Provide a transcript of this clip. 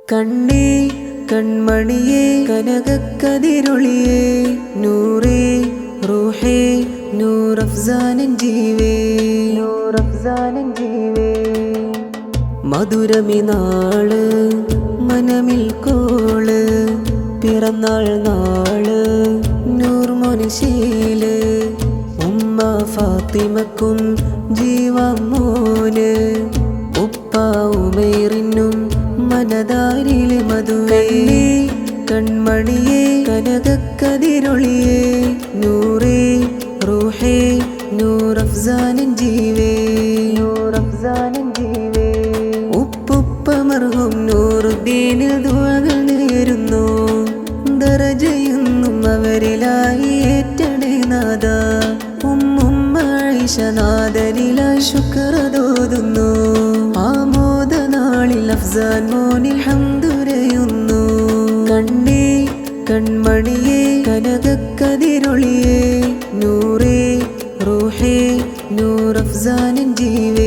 കണ്ണേ കൺമണിയേ കനകക്കതിരൊളിയേ നൂറേ റൂഹേ നൂറഫ്സാനൻ ജീവേ മധുരമി നാള് മനമിൽ കോള് പിറന്നാൾ നാള് നൂർ മനുഷ്യയില് ഉമ്മ ഫാത്തിമക്കും ജീവമോന് ഉപ്പ ഉമൈറിനും മനതാരിലെ മധുവേ കൺമണിയേ കനകക്കതിരൊളിയേ നൂറേ റൂഹേ നൂറഫ്സാനൻ ജീവേ ഉപ്പുപ്പ മർഹൂം നൂറുദ്ദീനിൽ ദുആകൾ നേരുന്നു ദറജയെന്നും അവരിലായി ഏറ്റണേ നാദ ഉമ്മുമ്മ ആയിഷനാദനിലായി ശുക്രതോതുന്നു ആമോദ നാളിൽ അഫ്സാൻ മോനിൽ ഹംദുരയുന്നു കണ്ണേ കൺമണിയേ കനകക്കതിരൊളിയേ നൂറേ റൂഹേ നൂറഫ്സാനൻ ജീവേ